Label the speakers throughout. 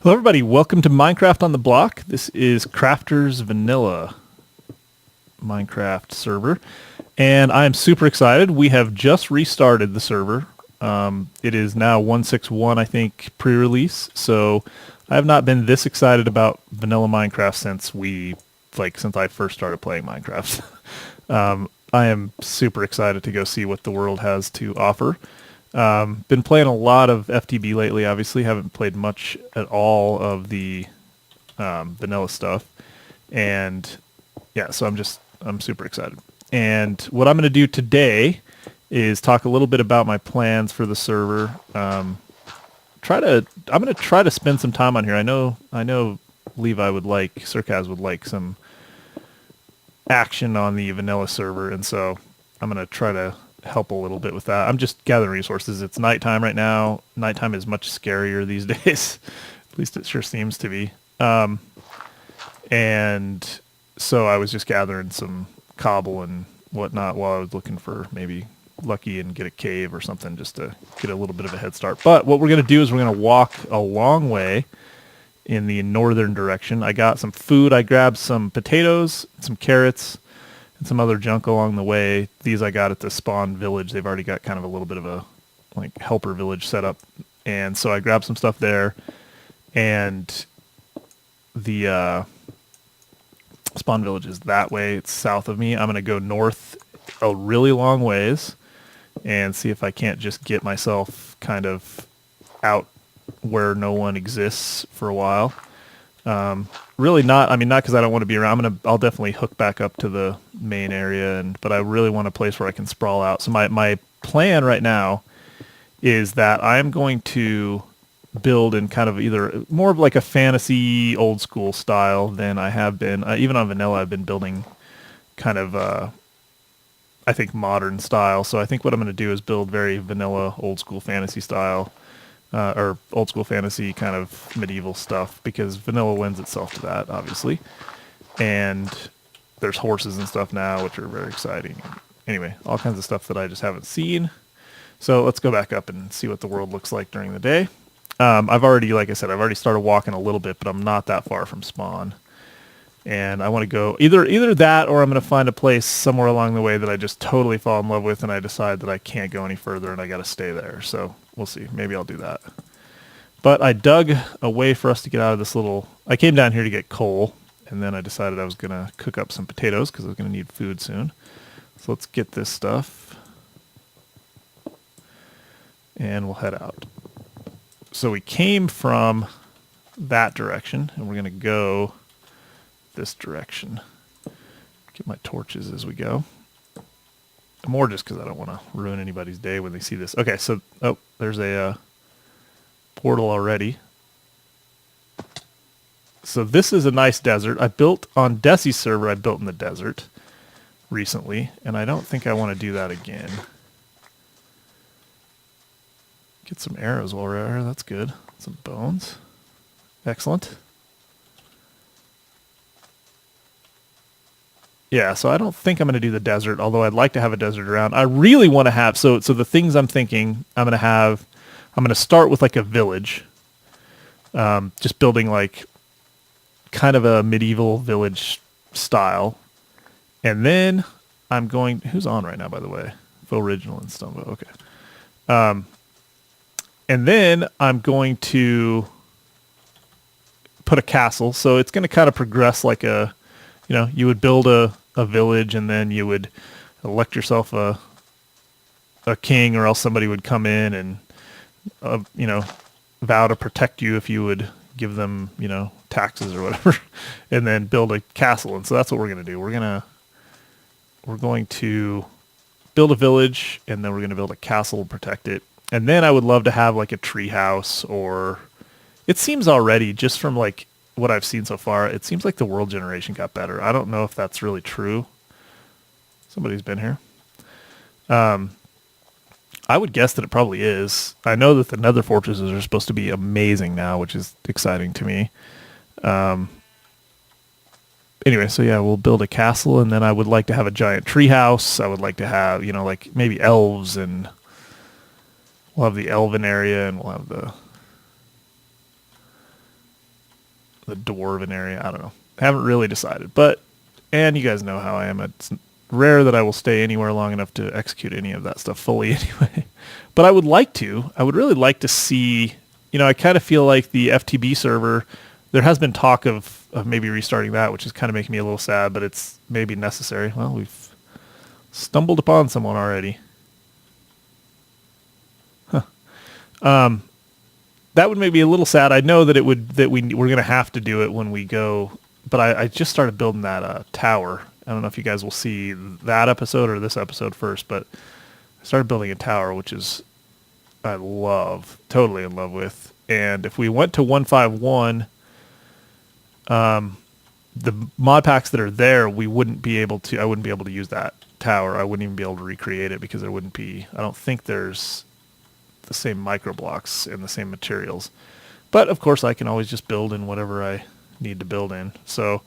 Speaker 1: Hello, everybody. Welcome to Minecraft on the Block. This is Crafter's Vanilla Minecraft server, and I am super excited. We have just restarted the server. It is now 1.6.1, I think, pre-release. So I have not been this excited about Vanilla Minecraft since I first started playing Minecraft. I am super excited to go see what the world has to offer. Been playing a lot of FTB lately. Obviously, haven't played much at all of the vanilla stuff, and yeah, so I'm super excited. And what I'm going to do today is talk a little bit about my plans for the server. I'm going to try to spend some time on here. I know Levi Sarkaz would like some action on the vanilla server, and so I'm going to try to help a little bit with that. I'm just gathering resources. It's nighttime right now. Nighttime is much scarier these days. At least it sure seems to be. And so I was just gathering some cobble and whatnot while I was looking for maybe lucky and get a cave or something just to get a little bit of a head start. But what we're going to do is we're going to walk a long way in the northern direction. I got some food. I grabbed some potatoes, some carrots, and some other junk along the way. These I got at the spawn village. They've already got kind of a little bit of a helper village set up. And so I grabbed some stuff there. And the spawn village is that way. It's south of me. I'm going to go north a really long ways and see if I can't just get myself kind of out where no one exists for a while. Really not because I don't want to be around. I'll definitely hook back up to the main area, but I really want a place where I can sprawl out. So my plan right now is that I'm going to build in kind of either more of like a fantasy old school style than I have been. Even on vanilla, I've been building kind of, I think, modern style. So I think what I'm going to do is build very vanilla old school fantasy style. Or old school fantasy kind of medieval stuff, because vanilla lends itself to that, obviously. And there's horses and stuff now, which are very exciting. Anyway, all kinds of stuff that I just haven't seen. So let's go back up and see what the world looks like during the day. Like I said, I've already started walking a little bit, but I'm not that far from spawn. And I want to go either that, or I'm going to find a place somewhere along the way that I just totally fall in love with, and I decide that I can't go any further and I got to stay there. So we'll see. Maybe I'll do that. But I dug a way for us to get out of this I came down here to get coal, and then I decided I was going to cook up some potatoes because I was going to need food soon. So let's get this stuff, and we'll head out. So we came from that direction, and we're going to go this direction. Get my torches as we go. More just because I don't want to ruin anybody's day when they see this. Okay, so there's a portal already. So this is a nice desert. I built on Desi's server. I built in the desert recently, and I don't think I want to do that again. Get some arrows while we're here. That's good. Some bones. Excellent. Yeah, so I don't think I'm going to do the desert, although I'd like to have a desert around. I really want to have, so the things I'm thinking, I'm going to start with like a village, just building like kind of a medieval village style. And then who's on right now, by the way? Faux Original and Stumbo, okay. And then I'm going to put a castle, so it's going to kind of progress like you would build a village, and then you would elect yourself a king, or else somebody would come in and vow to protect you if you would give them taxes or whatever, and then build a castle. And so that's what we're going to do. We're going to build a village, and then we're going to build a castle to protect it. And then I would love to have like a tree house, or it seems already, just from like what I've seen so far, it seems like the world generation got better. I don't know if that's really true. Somebody's been here. I would guess that it probably is. I know that the nether fortresses are supposed to be amazing now, which is exciting to me. Anyway, so yeah, we'll build a castle, and then I would like to have a giant tree house. I would like to have, like maybe elves, and we'll have the elven area, and we'll have the dwarven area. I don't know. I haven't really decided, and you guys know how I am. It's rare that I will stay anywhere long enough to execute any of that stuff fully anyway. But I would like to. I would really like to see, I kind of feel like the FTB server, there has been talk of maybe restarting that, which is kind of making me a little sad, but it's maybe necessary. Well, we've stumbled upon someone already. That would make me a little sad. I know that we're going to have to do it when we go, but I just started building that tower. I don't know if you guys will see that episode or this episode first, but I started building a tower, which is I love, totally in love with. And if we went to 151, the mod packs that are there, I wouldn't be able to use that tower. I wouldn't even be able to recreate it because I don't think there's the same micro blocks and the same materials. But of course I can always just build in whatever I need to build in. So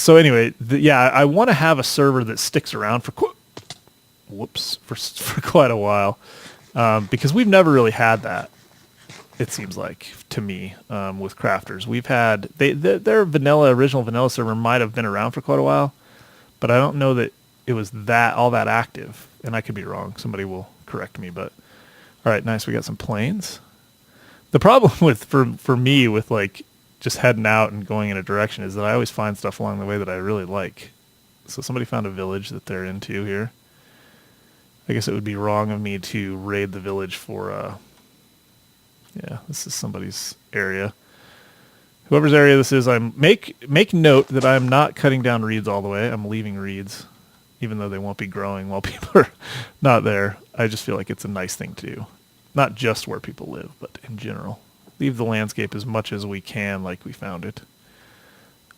Speaker 1: anyway, I want to have a server that sticks around for quite a while, because we've never really had that. It seems like to me, with crafters, we've had their original vanilla server might have been around for quite a while, but I don't know that it was all that active, and I could be wrong. Somebody will correct me. But all right, nice. We got some planes. The problem for me with like just heading out and going in a direction is that I always find stuff along the way that I really like. So somebody found a village that they're into here. I guess it would be wrong of me to raid the village for, this is somebody's area. Whoever's area this is, make note that I'm not cutting down reeds all the way. I'm leaving reeds, even though they won't be growing while people are not there. I just feel like it's a nice thing to do. Not just where people live, but in general. Leave the landscape as much as we can like we found it.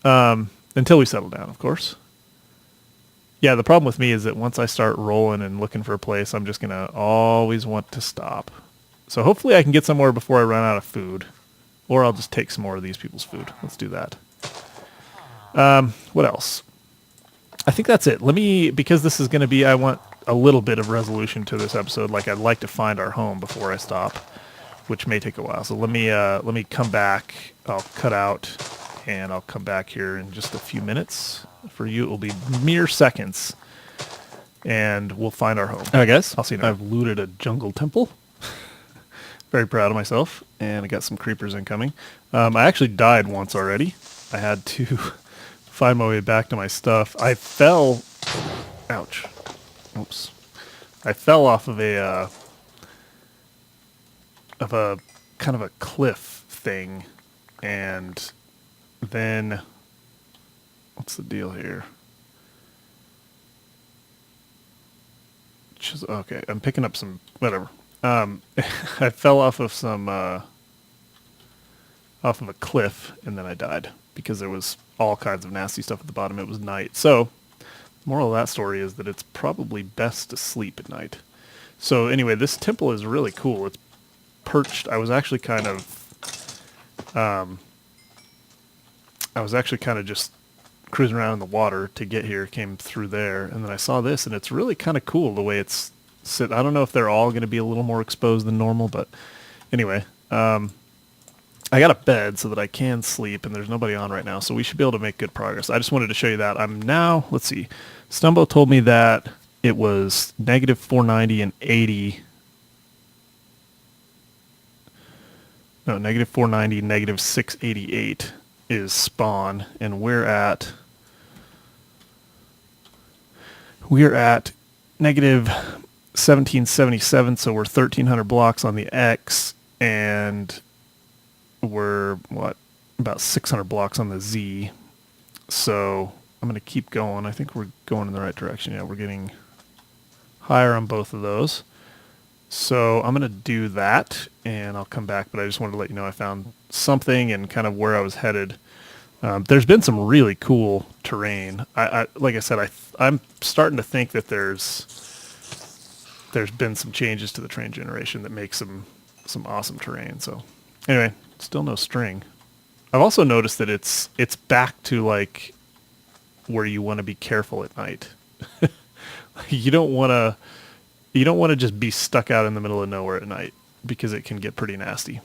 Speaker 1: Until we settle down, of course. Yeah, the problem with me is that once I start rolling and looking for a place, I'm just going to always want to stop. So hopefully I can get somewhere before I run out of food. Or I'll just take some more of these people's food. Let's do that. What else? I think that's it. Because this is going to be, I want a little bit of resolution to this episode. Like I'd like to find our home before I stop, which may take a while. So let me come back. I'll cut out and I'll come back here in just a few minutes. For you, it will be mere seconds, and we'll find our home.
Speaker 2: All right, guys.
Speaker 1: I'll see you now. I've looted a jungle temple. Very proud of myself, and I got some creepers incoming. I actually died once already. I had to find my way back to my stuff. I fell. Ouch. Oops. I fell off of a kind of a cliff thing, and then what's the deal here? Okay, I'm picking up some whatever. I fell off of off of a cliff, and then I died because there was all kinds of nasty stuff at the bottom. It was night. So, moral of that story is that it's probably best to sleep at night. So anyway, this temple is really cool. It's perched. I was actually kind of just cruising around in the water to get here, came through there, and then I saw this, and it's really kind of cool the way it's sit. I don't know if they're all going to be a little more exposed than normal, but anyway, I got a bed so that I can sleep, and there's nobody on right now, so we should be able to make good progress. I just wanted to show you that. I'm now, let's see, Stumbo told me that it was negative 490 and 80. No, negative 490, negative 688 is spawn, and we're at negative 1777, so we're 1,300 blocks on the X, and we're, about 600 blocks on the Z. So I'm going to keep going. I think we're going in the right direction. Yeah, we're getting higher on both of those. So I'm going to do that, and I'll come back, but I just wanted to let you know I found something and kind of where I was headed. There's been some really cool terrain. Like I said, I'm starting to think that there's been some changes to the terrain generation that make some awesome terrain. So anyway, still no string. I've also noticed that it's back to like where you want to be careful at night. You don't want to just be stuck out in the middle of nowhere at night because it can get pretty nasty.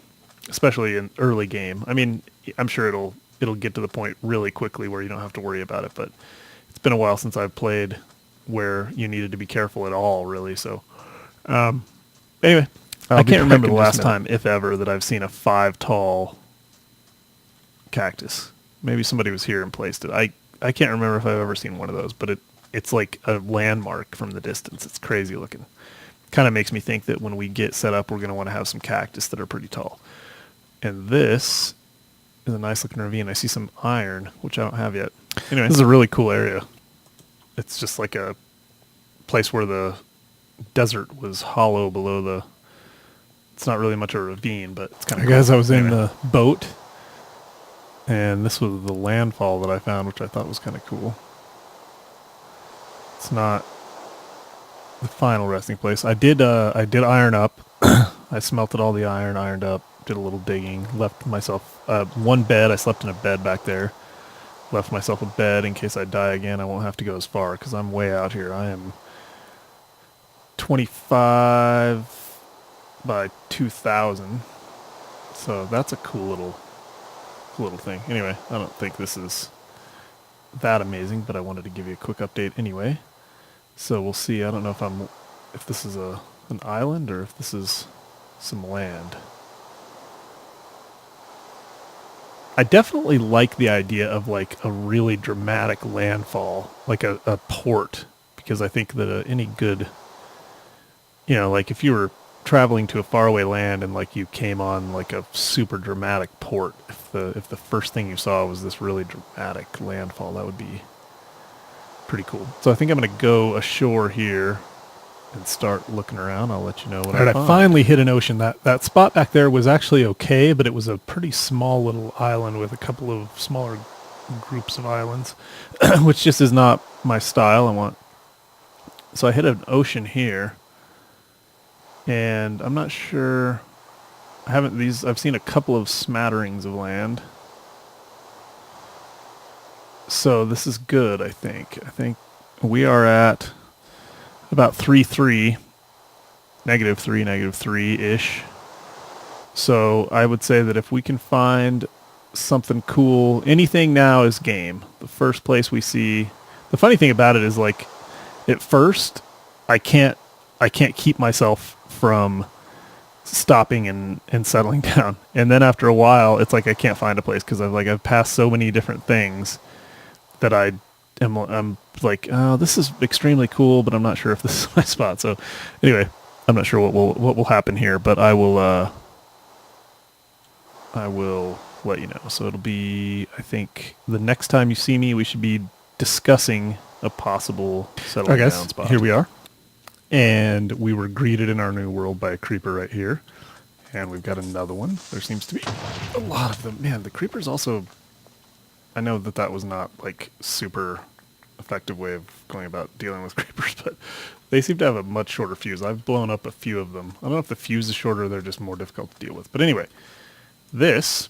Speaker 1: especially in early game. I mean, I'm sure it'll get to the point really quickly where you don't have to worry about it, but it's been a while since I've played where you needed to be careful at all, really. So, anyway, I can't remember the last time, if ever, that I've seen a 5 tall cactus. Maybe somebody was here and placed it. I can't remember if I've ever seen one of those, but it's like a landmark from the distance. It's crazy looking. Kind of makes me think that when we get set up, we're going to want to have some cactus that are pretty tall. And this is a nice looking ravine. I see some iron, which I don't have yet. Anyway, this is a really cool area. It's just like a place where the desert was hollow below the... It's not really much of a ravine, but it's kind of cool. Guys, I was in the boat, and this was the landfall that I found, which I thought was kind of cool. It's not the final resting place. I did iron up. I smelted all the iron, ironed up, did a little digging, left myself one bed. I slept in a bed back there. Left myself a bed in case I die again. I won't have to go as far because I'm way out here. I am 25 by 2,000. So that's a cool little thing. Anyway, I don't think this is that amazing, but I wanted to give you a quick update anyway. So we'll see. I don't know if this is an island or if this is some land. I definitely like the idea of like a really dramatic landfall, like a port, because I think that any good, like if you were traveling to a faraway land and like you came on like a super dramatic port, if the first thing you saw was this really dramatic landfall, that would be pretty cool. So I think I'm going to go ashore here and start looking around. I'll let you know what I find. I finally hit an ocean. That spot back there was actually okay, but it was a pretty small little island with a couple of smaller groups of islands, which just is not my style. So I hit an ocean here, and I'm not sure. I've seen a couple of smatterings of land. So this is good, I think. I think we are at about 3-3, -3-3-ish. So I would say that if we can find something cool, anything now is game. The first place we see, the funny thing about it is like, at first, I can't keep myself from stopping and settling down. And then after a while, it's like I can't find a place because I've passed so many different things that I'm like, oh, this is extremely cool, but I'm not sure if this is my spot. So anyway, I'm not sure what will happen here, but I will let you know. So it'll be, I think, the next time you see me, we should be discussing a possible settling down spot. Here we are. And we were greeted in our new world by a creeper right here. And we've got another one. There seems to be a lot of them. Man, the creepers also... I know that was not like super effective way of going about dealing with creepers, but they seem to have a much shorter fuse. I've blown up a few of them. I don't know if the fuse is shorter or they're just more difficult to deal with. But anyway, this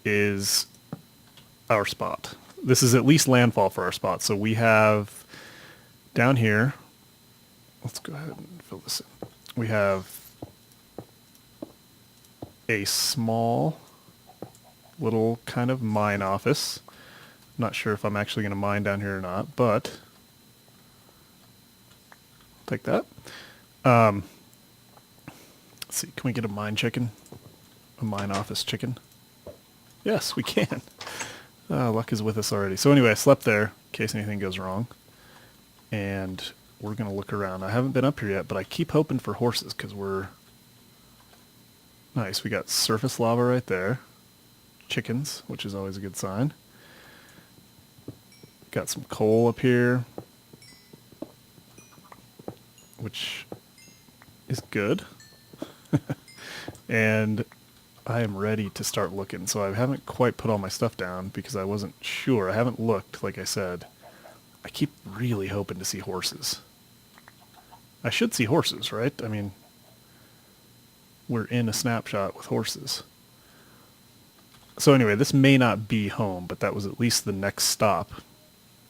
Speaker 1: is our spot. This is at least landfall for our spot. So we have down here, let's go ahead and fill this in. We have a small little kind of mine office. Not sure if I'm actually going to mine down here or not, but I'll take that. Let's see, can we get a mine chicken? A mine office chicken? Yes, we can. Luck is with us already. So anyway, I slept there in case anything goes wrong. And we're going to look around. I haven't been up here yet, but I keep hoping for horses because we're... Nice, we got surface lava right there. Chickens, which is always a good sign. Got some coal up here, which is good. And I am ready to start looking. So I haven't quite put all my stuff down because I wasn't sure. I haven't looked, like I said. I keep really hoping to see horses. I should see horses, right? I mean, we're in a snapshot with horses. So anyway, this may not be home, but that was at least the next stop.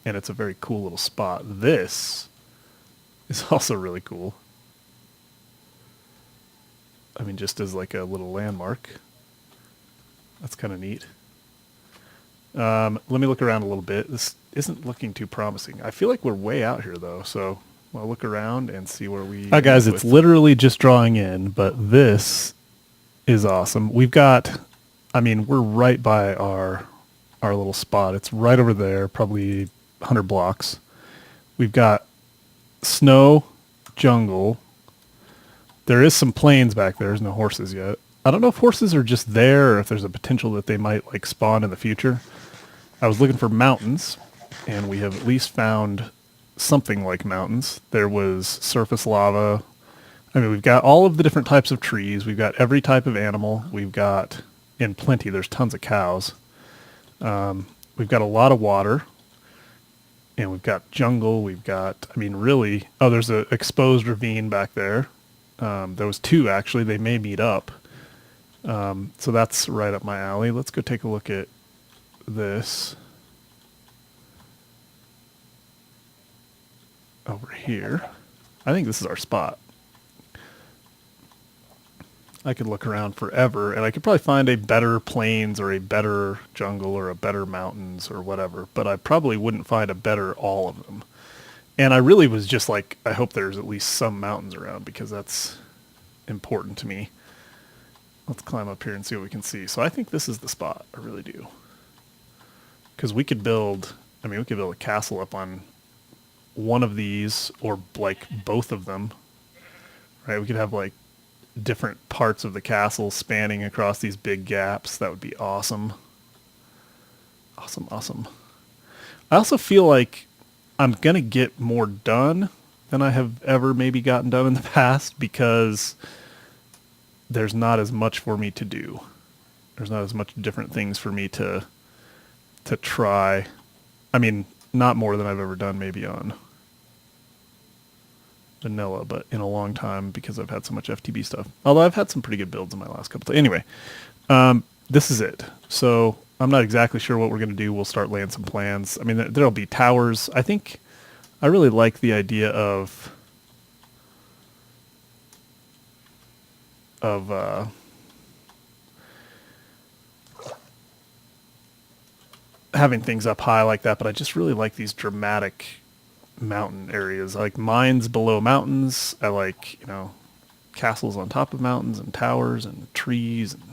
Speaker 1: And it's a very cool little spot. This is also really cool. I mean, just as like a little landmark. That's kind of neat. Let me look around a little bit. This isn't looking too promising. I feel like we're way out here, though, so I'll look around and see where we... guys, it's literally just drawing in, but this is awesome. We've got... I mean, we're right by our little spot. It's right over there, probably 100 blocks. We've got snow, jungle. There is some plains back there. There's no horses yet. I don't know if horses are just there or if there's a potential that they might like spawn in the future. I was looking for mountains, and we have at least found something like mountains. There was surface lava. I mean, we've got all of the different types of trees. We've got every type of animal. We've got, in plenty, there's tons of cows. We've got a lot of water. And we've got jungle. We've got, I mean, really, oh, there's an exposed ravine back there. There was two, actually. They may meet up. So that's right up my alley. Let's go take a look at this. Over here. I think this is our spot. I could look around forever, and I could probably find a better plains or a better jungle or a better mountains or whatever, but I probably wouldn't find a better all of them. And I really was just like, I hope there's at least some mountains around because that's important to me. Let's climb up here and see what we can see. So I think this is the spot. I really do. Because we could build, I mean, we could build a castle up on one of these or like both of them, right? We could have like different parts of the castle spanning across these big gaps. That would be awesome. Awesome, awesome. I also feel like I'm going to get more done than I have ever maybe gotten done in the past because there's not as much for me to do. There's not as much different things for me to try. I mean, not more than I've ever done maybe on vanilla, but in a long time because I've had so much FTB stuff. Although I've had some pretty good builds in my last couple. Anyway, this is it. So I'm not exactly sure what we're going to do. We'll start laying some plans. I mean, there'll be towers. I think I really like the idea of having things up high like that, but I just really like these dramatic mountain areas. I like mines below mountains. I like, you know, castles on top of mountains and towers and trees. And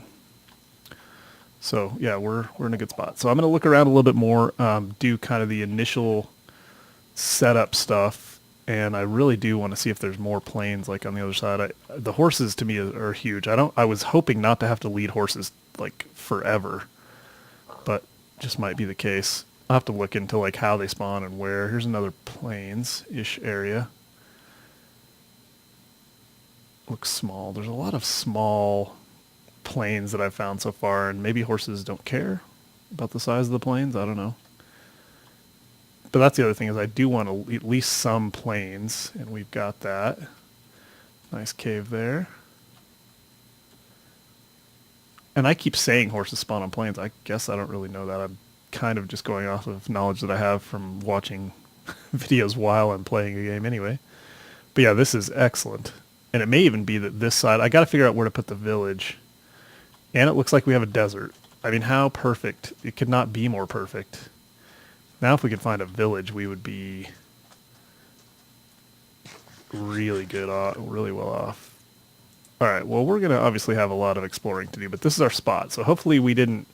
Speaker 1: so yeah, we're in a good spot. So I'm going to look around a little bit more, do kind of the initial setup stuff. And I really do want to see if there's more plains like on the other side. The horses to me are huge. I was hoping not to have to lead horses like forever, but just might be the case. I'll have to look into like how they spawn and where. Here's another plains-ish area. Looks small. There's a lot of small plains that I've found so far, and maybe horses don't care about the size of the plains. I don't know. But that's the other thing is I do want at least some plains, and we've got that. Nice cave there. And I keep saying horses spawn on plains. I guess I don't really know that. I'm kind of just going off of knowledge that I have from watching videos while I'm playing a game anyway. But yeah, this is excellent. And it may even be that this side, I got to figure out where to put the village. And it looks like we have a desert. I mean, how perfect. It could not be more perfect. Now if we could find a village, we would be really good, really well off. All right, well, we're going to obviously have a lot of exploring to do, but this is our spot. So hopefully we didn't,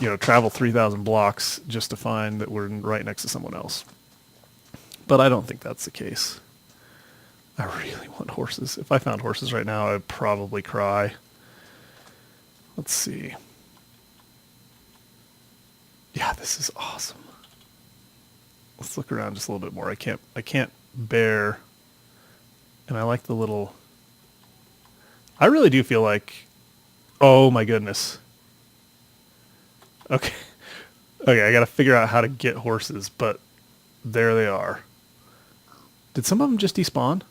Speaker 1: you know, travel 3,000 blocks just to find that we're right next to someone else. But I don't think that's the case. I really want horses. If I found horses right now, I'd probably cry. Let's see. Yeah, this is awesome. Let's look around just a little bit more. I can't bear, and I like the little, I really do feel like, oh my goodness. Okay. Okay, I got to figure out how to get horses, but there they are. Did some of them just despawn?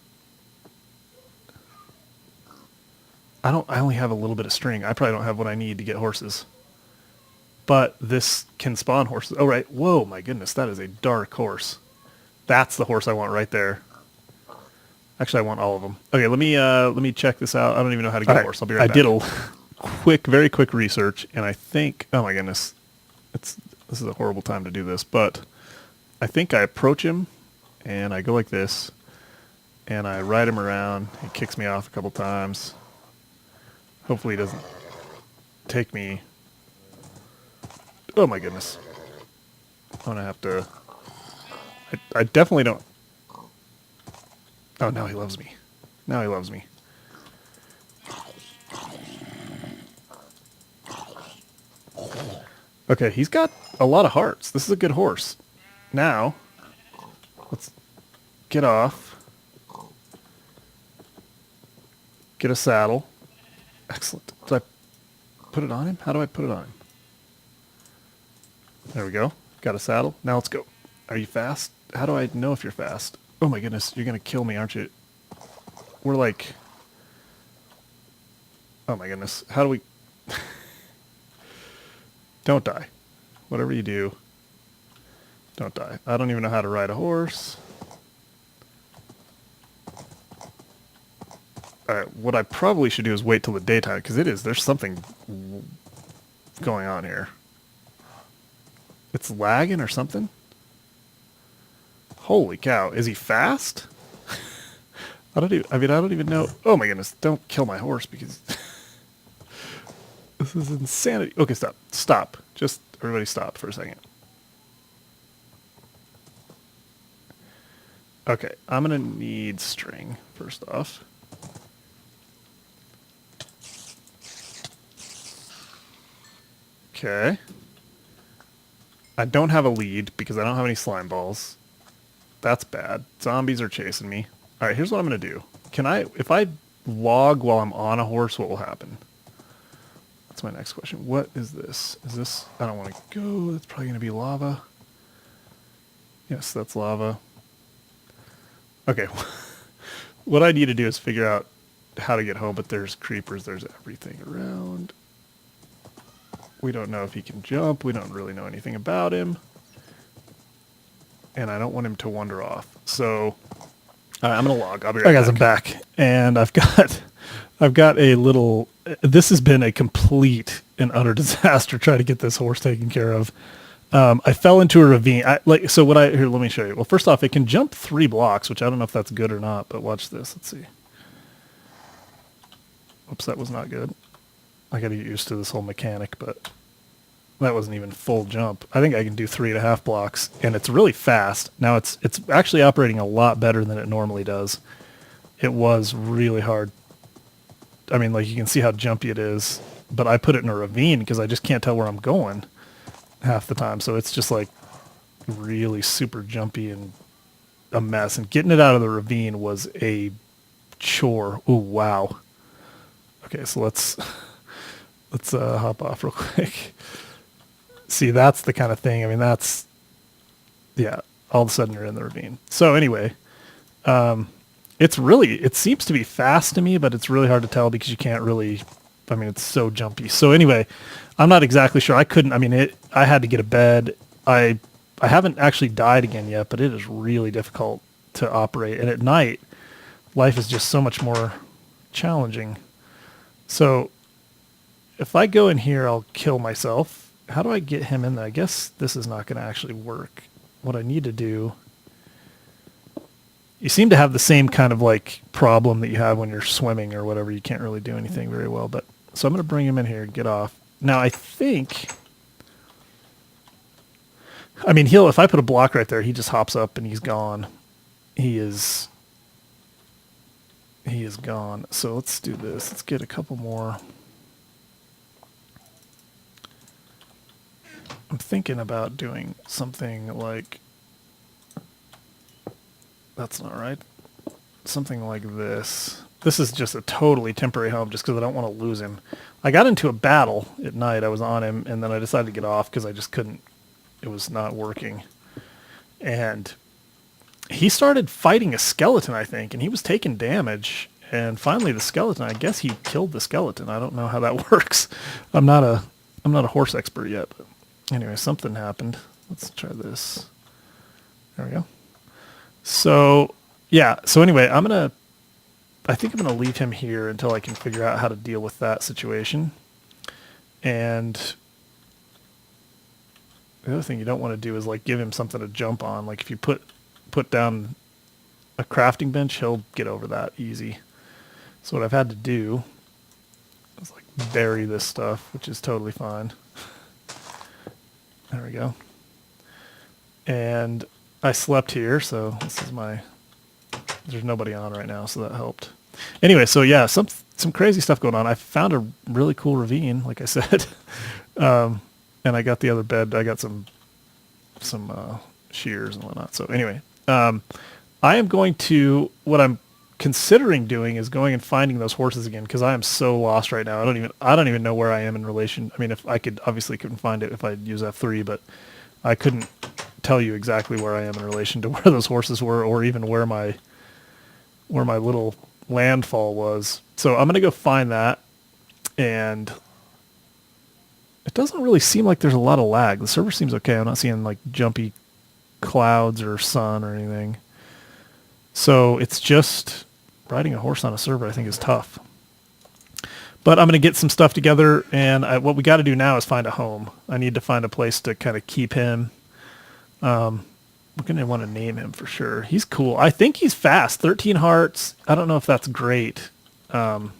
Speaker 1: I only have a little bit of string. I probably don't have what I need to get horses. But this can spawn horses. Oh, right. Whoa, my goodness. That is a dark horse. That's the horse I want right there. Actually, I want all of them. Okay, let me check this out. I don't even know how to get a horse. I'll be right back. very quick research, and I think, oh my goodness, this is a horrible time to do this, but I think I approach him, and I go like this, and I ride him around. He kicks me off a couple times. Hopefully he doesn't take me. Oh my goodness. I'm going to have to... I definitely don't... Oh, now he loves me. Now he loves me. Okay, he's got a lot of hearts. This is a good horse. Now, let's get off. Get a saddle. Excellent. Did I put it on him? How do I put it on him? There we go. Got a saddle. Now let's go. Are you fast? How do I know if you're fast? Oh my goodness, you're going to kill me, aren't you? We're like... Oh my goodness. How do we... Don't die. Whatever you do, don't die. I don't even know how to ride a horse. Alright, what I probably should do is wait till the daytime, because there's something going on here. It's lagging or something? Holy cow, is he fast? I don't even know. Oh my goodness, don't kill my horse, because this is insanity. Okay, stop. Stop. Just everybody stop for a second. Okay, I'm gonna need string first off. Okay. I don't have a lead because I don't have any slime balls. That's bad. Zombies are chasing me. Alright, here's what I'm going to do. If I log while I'm on a horse, what will happen? That's my next question. What is this? I don't want to go. That's probably going to be lava. Yes, that's lava. Okay. What I need to do is figure out how to get home, but there's creepers. There's everything around. We don't know if he can jump. We don't really know anything about him. And I don't want him to wander off. So I'm going to log. I'll be right back. Guys, I'm back. And I've got a little... This has been a complete and utter disaster trying to get this horse taken care of. I fell into a ravine. Here, let me show you. Well, first off, it can jump 3 blocks, which I don't know if that's good or not, but watch this. Let's see. Oops, that was not good. I got to get used to this whole mechanic, but that wasn't even full jump. I think I can do 3.5 blocks, and it's really fast. Now it's actually operating a lot better than it normally does. It was really hard. I mean, like, you can see how jumpy it is, but I put it in a ravine because I just can't tell where I'm going half the time. So it's just like really super jumpy and a mess. And getting it out of the ravine was a chore. Ooh, wow. Okay, so let's hop off real quick. See, that's the kind of thing. I mean, yeah, all of a sudden you're in the ravine. So anyway, it seems to be fast to me, but it's really hard to tell because you can't really, I mean, it's so jumpy. So anyway, I'm not exactly sure. I had to get a bed. I haven't actually died again yet, but it is really difficult to operate. And at night, life is just so much more challenging. So if I go in here, I'll kill myself. How do I get him in there? I guess this is not going to actually work. What I need to do... You seem to have the same kind of like problem that you have when you're swimming or whatever. You can't really do anything very well. But so I'm going to bring him in here and get off. Now I think... I mean, if I put a block right there, he just hops up and he's gone. He is gone. So let's do this. Let's get a couple more... I'm thinking about doing something like... That's not right. Something like this. This is just a totally temporary home just because I don't want to lose him. I got into a battle at night. I was on him, and then I decided to get off because I just couldn't. It was not working. And he started fighting a skeleton, I think, and he was taking damage. And finally the skeleton, I guess he killed the skeleton. I don't know how that works. I'm not a horse expert yet. But anyway, something happened. Let's try this. There we go. So, yeah. So anyway, I think I'm going to leave him here until I can figure out how to deal with that situation. And the other thing you don't want to do is like give him something to jump on. Like if you put down a crafting bench, he'll get over that easy. So what I've had to do is like bury this stuff, which is totally fine. There we go. And I slept here, so this is there's nobody on right now, so that helped. Anyway, so yeah, some crazy stuff going on. I found a really cool ravine, like I said. And I got the other bed. I got some shears and whatnot. So anyway, I am going to, what I'm considering doing is going and finding those horses again, because I am so lost right now. I don't even know where I am in relation. I mean, if I couldn't find it if I use F3, but I couldn't tell you exactly where I am in relation to where those horses were, or even where my little landfall was. So I'm going to go find that, and it doesn't really seem like there's a lot of lag. The server seems okay. I'm not seeing like jumpy clouds or sun or anything. So it's just riding a horse on a server, I think, is tough. But I'm going to get some stuff together, and what we got to do now is find a home. I need to find a place to kind of keep him. We're going to want to name him for sure. He's cool. I think he's fast. 13 hearts. I don't know if that's great, but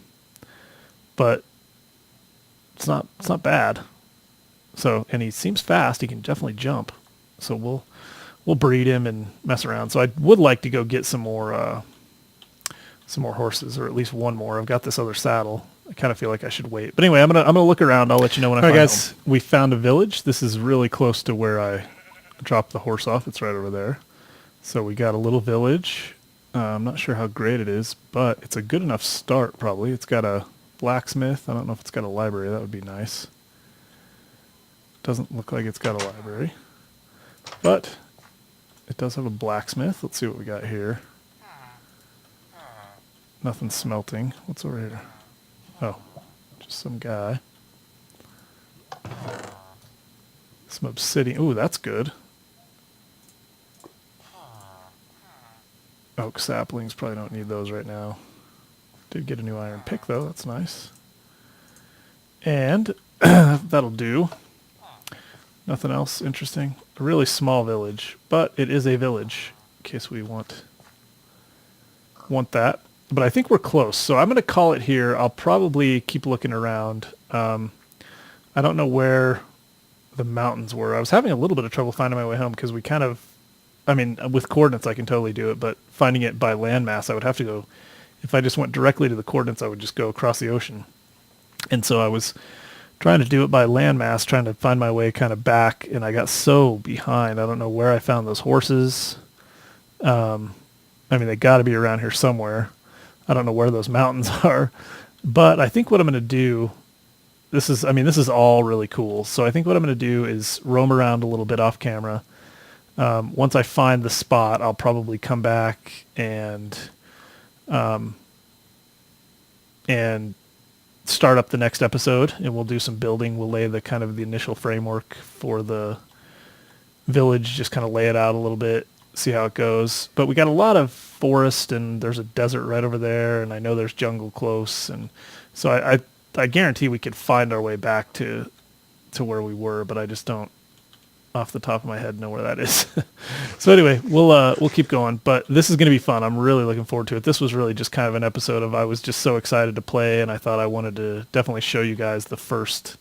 Speaker 1: it's not bad. So, and he seems fast. He can definitely jump. So we'll breed him and mess around. So I would like to go get some more horses, or at least one more. I've got this other saddle. I kind of feel like I should wait. But anyway, I'm gonna look around. I'll let you know when I find home. All right, guys, we found a village. This is really close to where I dropped the horse off. It's right over there. So we got a little village. I'm not sure how great it is, but it's a good enough start probably. It's got a blacksmith. I don't know if it's got a library. That would be nice. Doesn't look like it's got a library, but it does have a blacksmith. Let's see what we got here. Nothing smelting. What's over here? Oh, just some guy. Some obsidian. Ooh, that's good. Oak saplings. Probably don't need those right now. Did get a new iron pick, though. That's nice. And that'll do. Nothing else interesting. A really small village, but it is a village in case we want that. But I think we're close, so I'm going to call it here. I'll probably keep looking around. I don't know where the mountains were. I was having a little bit of trouble finding my way home because with coordinates I can totally do it, but finding it by landmass I would have to go. If I just went directly to the coordinates, I would just go across the ocean. And so I was trying to do it by landmass, trying to find my way kind of back, and I got so behind. I don't know where I found those horses. They got to be around here somewhere. I don't know where those mountains are, but I think what I'm going to do, this is all really cool. So I think what I'm going to do is roam around a little bit off camera. Once I find the spot, I'll probably come back and start up the next episode, and we'll do some building. We'll lay the initial framework for the village, just kind of lay it out a little bit, see how it goes. But we got a lot of forest, and there's a desert right over there, and I know there's jungle close, and so I guarantee we could find our way back to where we were, but I just don't off the top of my head know where that is. So anyway, we'll keep going, but this is going to be fun. I'm really looking forward to it. This was really just kind of an episode of, I was just so excited to play, and I thought I wanted to definitely show you guys the first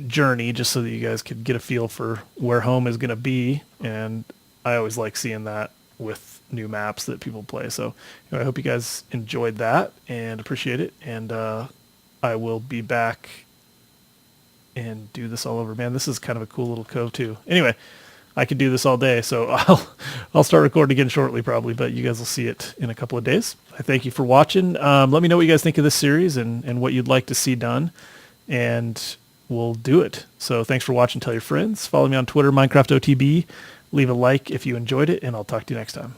Speaker 1: journey, just so that you guys could get a feel for where home is going to be. And I always like seeing that with new maps that people play. So anyway, I hope you guys enjoyed that and appreciate it. And I will be back and do this all over. Man, this is kind of a cool little cove too. Anyway, I could do this all day, so I'll start recording again shortly probably, but you guys will see it in a couple of days. I thank you for watching. Let me know what you guys think of this series and what you'd like to see done, and we'll do it. So thanks for watching. Tell your friends. Follow me on Twitter, MinecraftOTB. Leave a like if you enjoyed it, and I'll talk to you next time.